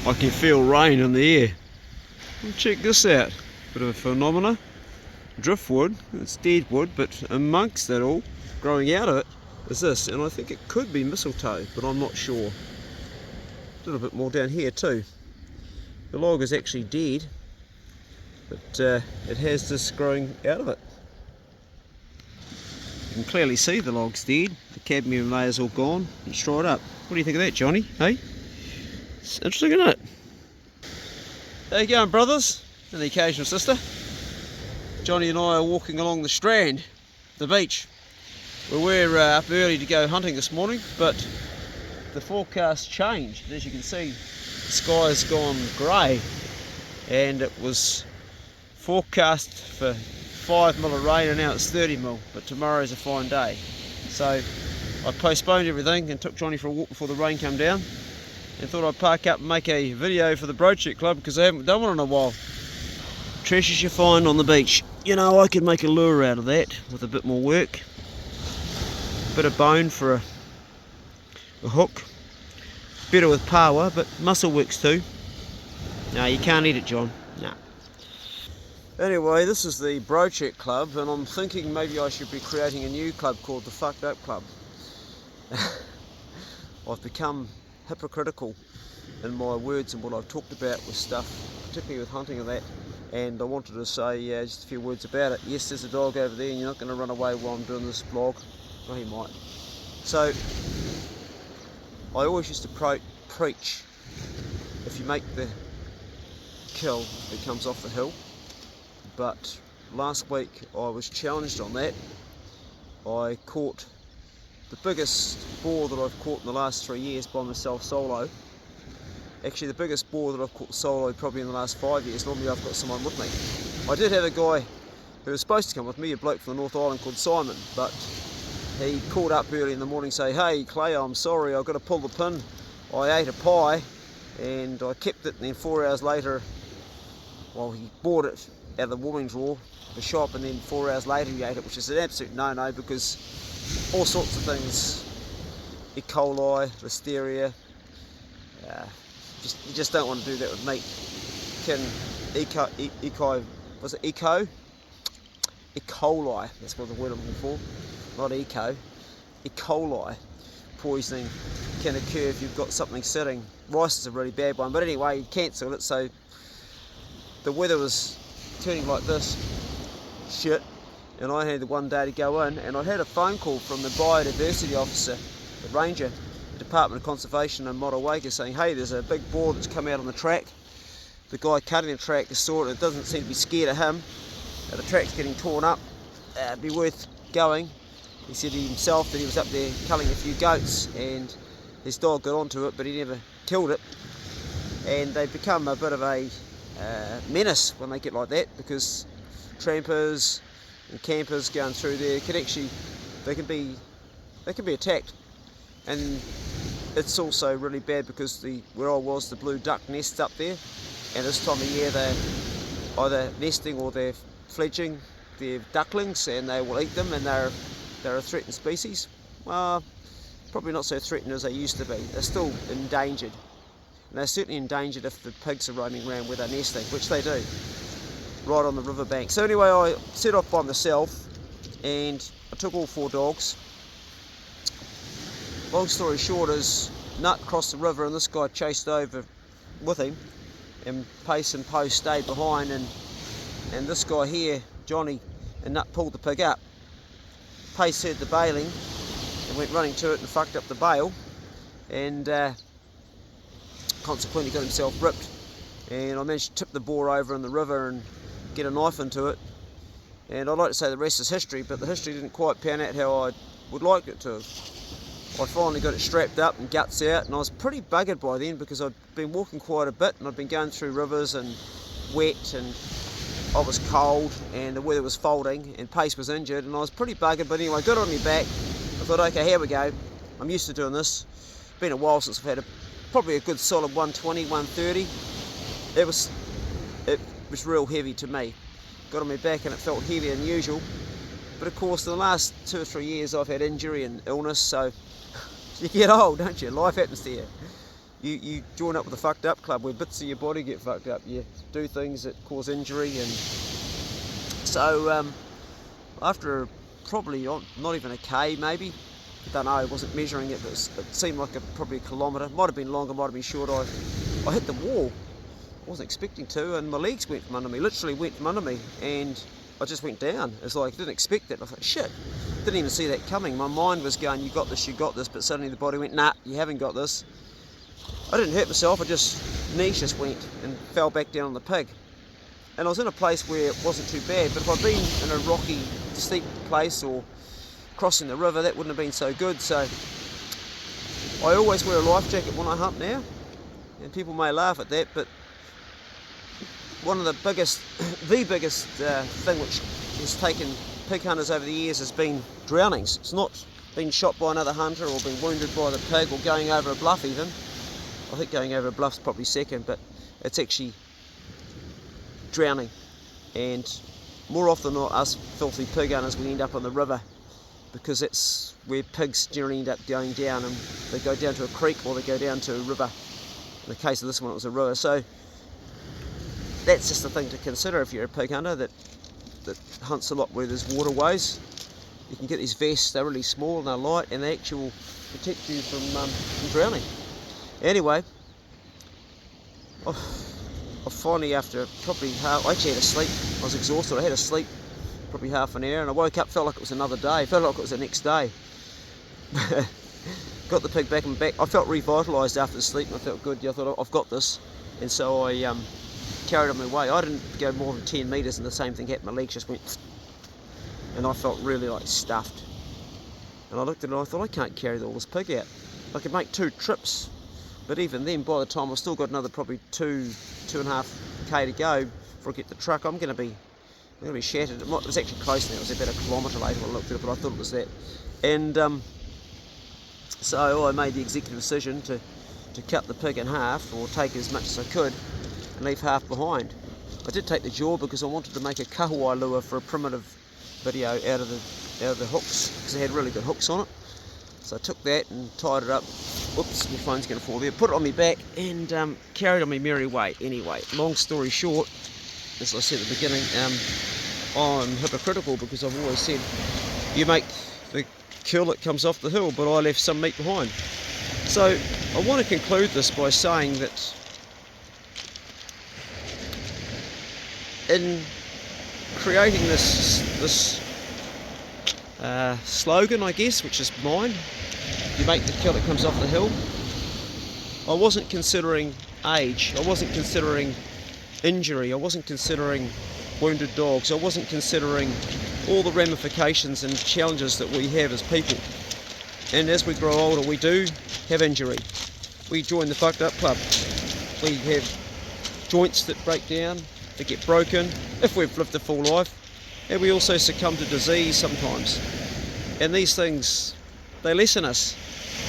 I can feel rain in the air. Well, check this out, bit of a phenomena. Driftwood, it's dead wood, but amongst that all, growing out of it, is this, and I think it could be mistletoe, but I'm not sure. A little bit more down here too. The log is actually dead, but it has this growing out of it. You can clearly see the log's dead, the cadmium layer's all gone, it's dried up. What do you think of that, Johnny? Hey? It's interesting, isn't it? How you going, brothers? And the occasional sister. Johnny and I are walking along the strand, the beach. We're up early to go hunting this morning, but the forecast changed. And as you can see, the sky's gone grey, and it was forecast for 5 mil of rain, and now it's 30 mil, but tomorrow's a fine day. So I postponed everything and took Johnny for a walk before the rain came down, and thought I'd park up and make a video for the Farked Club, because I haven't done one in a while. Treasures you find on the beach. You know, I could make a lure out of that with a bit more work. Bit of bone for a hook. Better with power, but muscle works too. No, you can't eat it, John. No. Anyway, this is the Farked Club, and I'm thinking maybe I should be creating a new club called the Farked Up Club. I've become hypocritical in my words and what I've talked about with stuff, particularly with hunting and that. And I wanted to say just a few words about it. Yes, there's a dog over there, and you're not going to run away while I'm doing this vlog. Well, he might. So, I always used to preach, if you make the kill, it comes off the hill. But last week I was challenged on that. I caught the biggest boar that I've caught in the last 3 years by myself solo. Actually, the biggest boar that I've caught solo probably in the last 5 years. Normally I've got someone with me. I did have a guy who was supposed to come with me, a bloke from the North Island called Simon, but he called up early in the morning saying, "Hey Clay, I'm sorry, I've got to pull the pin. I ate a pie and I kept it, and then 4 hours later, well, he bought it out of the warming drawer, the shop, and then 4 hours later he ate it," which is an absolute no-no, because all sorts of things, E. coli, listeria, you just don't want to do that with meat. Was it E. coli, that's what the word I'm looking for, not eco. E. coli poisoning can occur if you've got something sitting. Rice is a really bad one, but anyway, he cancelled it, so the weather was turning like this, shit, and I had one day to go in, and I had a phone call from the biodiversity officer, the ranger, the Department of Conservation in Morawaka, saying, "Hey, there's a big boar that's come out on the track. The guy cutting the track is saw it, it doesn't seem to be scared of him. The track's getting torn up, it'd be worth going." He said himself that he was up there culling a few goats, and his dog got onto it, but he never killed it. And they become a bit of a menace when they get like that, because trampers and campers going through there they can be attacked. And it's also really bad because where I was, the blue duck nests up there, and this time of year they're either nesting or they're fledging their ducklings, and they will eat them, and they're a threatened species. Well, probably not so threatened as they used to be. They're still endangered. And they're certainly endangered if the pigs are roaming around where they're nesting, which they do, right on the riverbank. So anyway, I set off by myself, and I took all 4 dogs. Long story short is, Nut crossed the river, and this guy chased over with him, and Pace and Post stayed behind, and this guy here, Johnny, and Nut pulled the pig up. Pace heard the bailing and went running to it and fucked up the bail, and consequently got himself ripped. And I managed to tip the boar over in the river and get a knife into it, and I'd like to say the rest is history, but the history didn't quite pan out how I would like it to have. I finally got it strapped up and guts out, and I was pretty buggered by then, because I'd been walking quite a bit, and I'd been going through rivers and wet, and I was cold, and the weather was folding, and Pace was injured, and I was pretty buggered. But anyway, got it on my back. I thought, okay, here we go. I'm used to doing this. It's been a while since I've had probably a good solid 120, 130. It was real heavy to me. Got on my back and it felt heavier than usual. But of course, in the last 2 or 3 years, I've had injury and illness, so you get old, don't you? Life happens to you. you join up with the Farked Up Club, where bits of your body get fucked up. You do things that cause injury, and so after probably not even a K, maybe, I don't know, I wasn't measuring it, but it seemed like probably a kilometre, might have been longer, might have been short. I hit the wall. I wasn't expecting to, and my legs went from under me, literally went from under me, and I just went down. It's like I didn't expect it. I thought, shit, didn't even see that coming. My mind was going, you got this, but suddenly the body went, nah, you haven't got this. I didn't hurt myself, knees just went and fell back down on the pig. And I was in a place where it wasn't too bad, but if I'd been in a rocky, steep place or crossing the river, that wouldn't have been so good. So I always wear a life jacket when I hunt now, and people may laugh at that, but one of the biggest thing which has taken pig hunters over the years has been drownings. It's not being shot by another hunter or being wounded by the pig or going over a bluff even. I think going over a bluff's probably second, but it's actually drowning. And more often than not, us filthy pig hunters, we end up on the river, because that's where pigs generally end up going down, and they go down to a creek or they go down to a river. In the case of this one, it was a river. So that's just a thing to consider if you're a pig hunter that hunts a lot where there's waterways. You can get these vests, they're really small and they're light, and they actually will protect you from drowning. Anyway, I finally, after probably I actually had to sleep. I was exhausted. I had to sleep probably half an hour, and I woke up, felt like it was another day, felt like it was the next day. Got the pig back and back. I felt revitalised after the sleep, and I felt good. I thought, I've got this, and so I carried on my way. I didn't go more than 10 metres, and the same thing happened. My legs just went, and I felt really like stuffed. And I looked at it and I thought, I can't carry all this pig out. I could make 2 trips, but even then, by the time I've still got another probably 2.5 K to go before I get the truck, I'm going to be shattered. It was actually close now. It was about a kilometre later when I looked at it, but I thought it was that. And so I made the executive decision to cut the pig in half, or take as much as I could, and leave half behind. I did take the jaw because I wanted to make a kahawai lure for a primitive video out of the hooks, because it had really good hooks on it. So I took that and tied it up. Whoops, my phone's going to fall there. Put it on my back and carried on my merry way. Anyway, long story short, as I said at the beginning, I'm hypocritical, because I've always said you make the kill that comes off the hill, but I left some meat behind. So I want to conclude this by saying that in creating this slogan, I guess, which is mine, you make the kill that comes off the hill, I wasn't considering age, I wasn't considering injury, I wasn't considering wounded dogs, I wasn't considering all the ramifications and challenges that we have as people. And as we grow older, we do have injury. We join the Farked Up Club. We have joints that break down, that get broken, if we've lived a full life, and we also succumb to disease sometimes. And these things, they lessen us.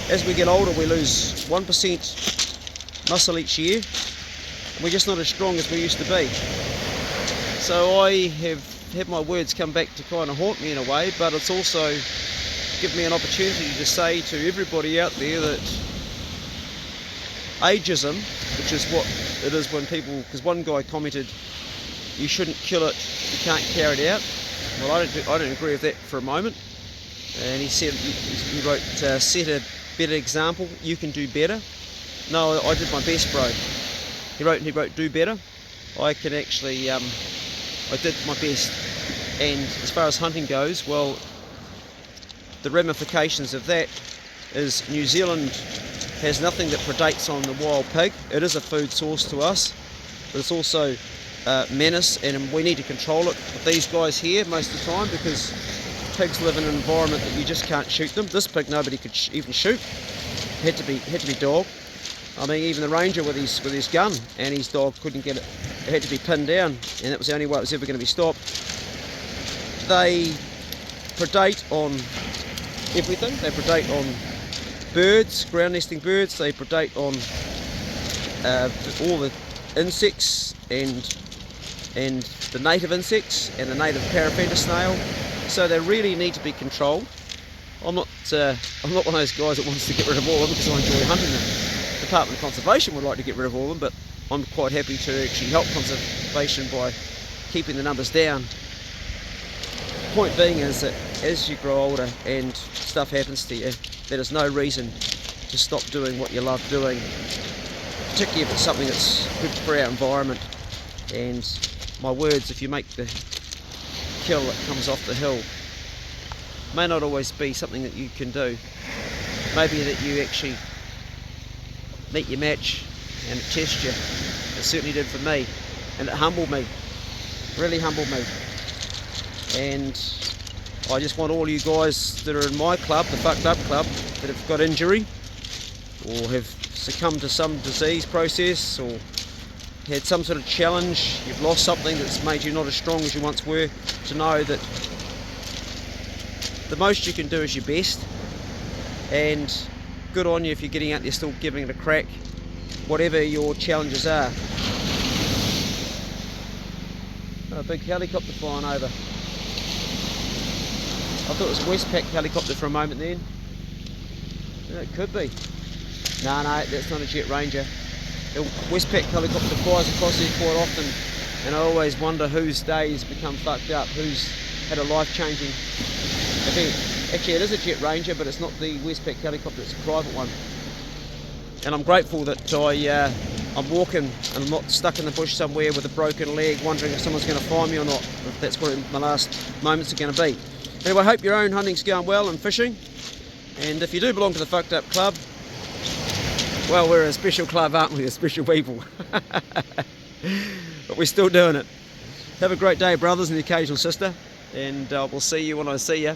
As we get older, we lose 1% muscle each year. We're just not as strong as we used to be. So I have had my words come back to kind of haunt me in a way, but it's also given me an opportunity to say to everybody out there that ageism, which is what it is when people, because one guy commented, you shouldn't kill it, you can't carry it out. Well, I don't agree with that for a moment. And he said, he wrote, set a better example, you can do better. No, I did my best, bro. He wrote do better. I can actually, I did my best. And as far as hunting goes, well, the ramifications of that is New Zealand has nothing that predates on the wild pig. It is a food source to us, but it's also menace, and we need to control it. But these guys here, most of the time, because pigs live in an environment that you just can't shoot them. This pig nobody could even shoot. Had to be dog. I mean, even the ranger with his gun and his dog couldn't get it. It had to be pinned down, and that was the only way it was ever going to be stopped. They predate on everything. They predate on birds, ground nesting birds. They predate on all the insects and the native insects and the native paraffin snail. So they really need to be controlled. I'm not one of those guys that wants to get rid of all of them because I enjoy hunting them. Department of Conservation would like to get rid of all of them, but I'm quite happy to actually help conservation by keeping the numbers down. The point being is that as you grow older and stuff happens to you, there is no reason to stop doing what you love doing, particularly if it's something that's good for our environment. And my words, if you make the kill that comes off the hill, may not always be something that you can do. Maybe that you actually meet your match and it tests you. It certainly did for me, and it humbled me, really humbled me. And I just want all you guys that are in my club, the Farked Up Club, that have got injury or have succumbed to some disease process or had some sort of challenge, you've lost something that's made you not as strong as you once were, to know that the most you can do is your best. And good on you if you're getting out there still giving it a crack, whatever your challenges are. Oh, a big helicopter flying over. I thought it was a Westpac helicopter for a moment then. Yeah, it could be. No, that's not a Jet Ranger. The Westpac helicopter flies across there quite often, and I always wonder whose day has become fucked up, who's had a life-changing event. Actually, it is a Jet Ranger, but it's not the Westpac helicopter, it's a private one. And I'm grateful that I'm walking and I'm not stuck in the bush somewhere with a broken leg, wondering if someone's going to find me or not. If that's what my last moments are going to be. Anyway, I hope your own hunting's going well and fishing. And if you do belong to the Farked Up Club, well, we're a special club, aren't we? We're special people. But we're still doing it. Have a great day, brothers, and the occasional sister. And we'll see you when I see you.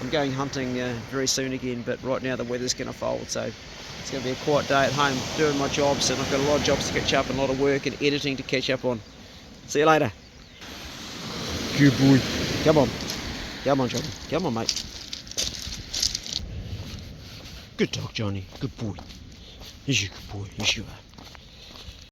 I'm going hunting very soon again, but right now the weather's going to fold, so it's going to be a quiet day at home doing my jobs, and I've got a lot of jobs to catch up and a lot of work and editing to catch up on. See you later. Good boy. Come on. Come on, Johnny. Come on, mate. Good dog, Johnny. Good boy. Yes, you good boy. Yes, you are.